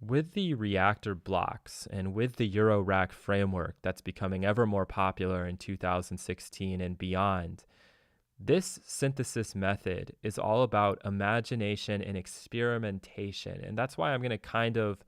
With the Reaktor blocks and with the Eurorack framework that's becoming ever more popular in 2016 and beyond, this synthesis method is all about imagination and experimentation. And that's why I'm going to kind of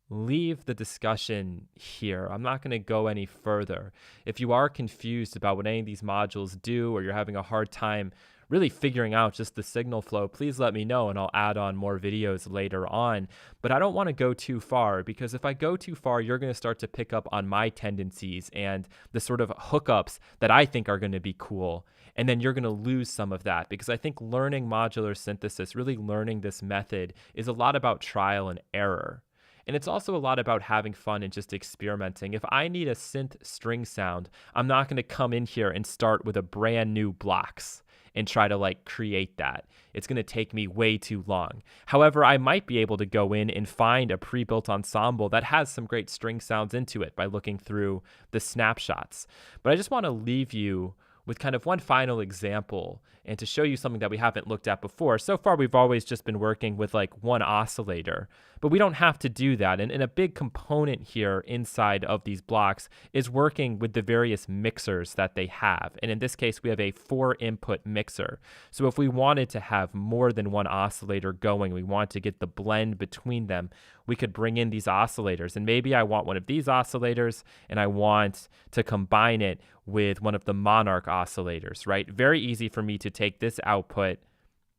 leave the discussion here. I'm not going to go any further. If you are confused about what any of these modules do, or you're having a hard time really figuring out just the signal flow, please let me know and I'll add on more videos later on. But I don't want to go too far, because if I go too far, you're going to start to pick up on my tendencies and the sort of hookups that I think are going to be cool. And then you're going to lose some of that, because I think learning modular synthesis, really learning this method, is a lot about trial and error. And it's also a lot about having fun and just experimenting. If I need a synth string sound, I'm not going to come in here and start with a brand new blocks and try to like create that. It's going to take me way too long. However, I might be able to go in and find a pre-built ensemble that has some great string sounds into it by looking through the snapshots. But I just want to leave you with kind of one final example and to show you something that we haven't looked at before. So far, we've always just been working with like one oscillator, but we don't have to do that. And a big component here inside of these blocks is working with the various mixers that they have. And in this case, we have a 4-input mixer. So if we wanted to have more than one oscillator going, we want to get the blend between them, we could bring in these oscillators. And maybe I want one of these oscillators and I want to combine it with one of the Monarch oscillators, right? Very easy for me to take this output,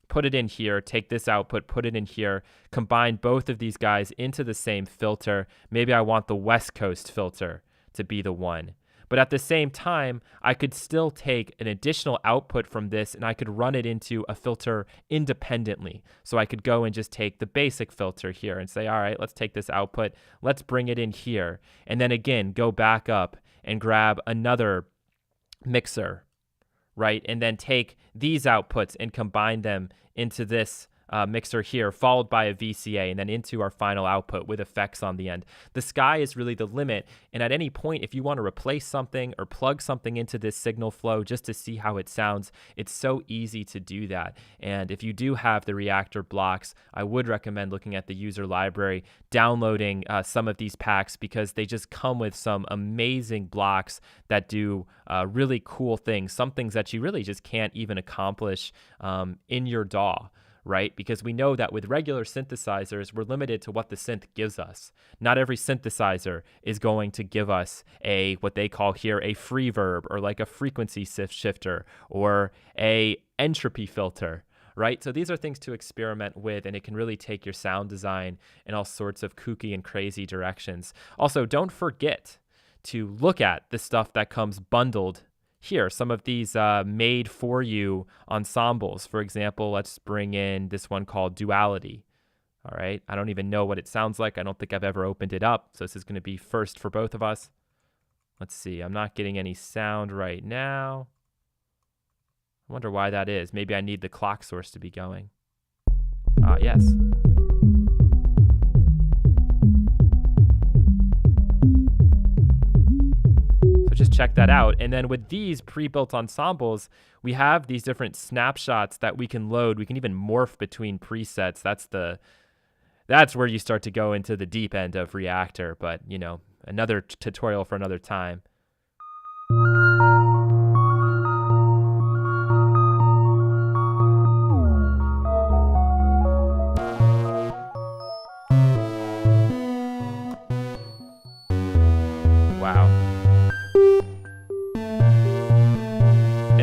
put it in here, take this output, put it in here, combine both of these guys into the same filter. Maybe I want the West Coast filter to be the one. But at the same time, I could still take an additional output from this and I could run it into a filter independently. So I could go and just take the basic filter here and say, all right, let's take this output, let's bring it in here. And then again, go back up and grab another mixer, right? And then take these outputs and combine them into this mixer here, followed by a VCA, and then into our final output with effects on the end. The sky is really the limit. And at any point, if you want to replace something or plug something into this signal flow just to see how it sounds, it's so easy to do that. And if you do have the Reaktor blocks, I would recommend looking at the user library, downloading some of these packs, because they just come with some amazing blocks that do really cool things, some things that you really just can't even accomplish in your DAW. Right? Because we know that with regular synthesizers, we're limited to what the synth gives us. Not every synthesizer is going to give us what they call here a free verb, or like a frequency shifter, or a entropy filter, right? So these are things to experiment with, and it can really take your sound design in all sorts of kooky and crazy directions. Also, don't forget to look at the stuff that comes bundled here, some of these made for you ensembles. For example, let's bring in this one called Duality. All right. I don't even know what it sounds like. I don't think I've ever opened it up. So this is going to be first for both of us. Let's see. I'm not getting any sound right now. I wonder why that is. Maybe I need the clock source to be going. Yes. Just check that out. And then with these pre-built ensembles, we have these different snapshots that we can load. We can even morph between presets. That's where you start to go into the deep end of Reaktor, but you know, another tutorial for another time.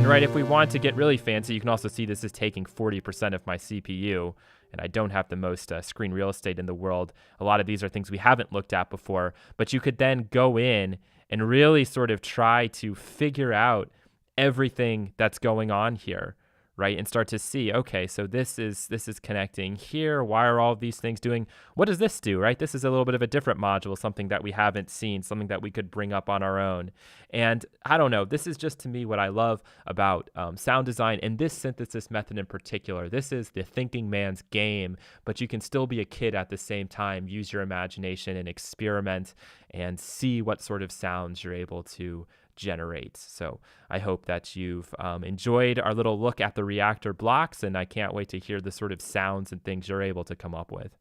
Right, if we want to get really fancy, you can also see this is taking 40% of my CPU, and I don't have the most screen real estate in the world. A lot of these are things we haven't looked at before, but you could then go in and really sort of try to figure out everything that's going on here, right? And start to see, okay, so this is connecting here. Why are all of these things doing? What does this do, right? This is a little bit of a different module, something that we haven't seen, something that we could bring up on our own. And I don't know, this is just to me what I love about sound design and this synthesis method in particular. This is the thinking man's game, but you can still be a kid at the same time, use your imagination and experiment and see what sort of sounds you're able to generate. So I hope that you've enjoyed our little look at the Reaktor blocks, and I can't wait to hear the sort of sounds and things you're able to come up with.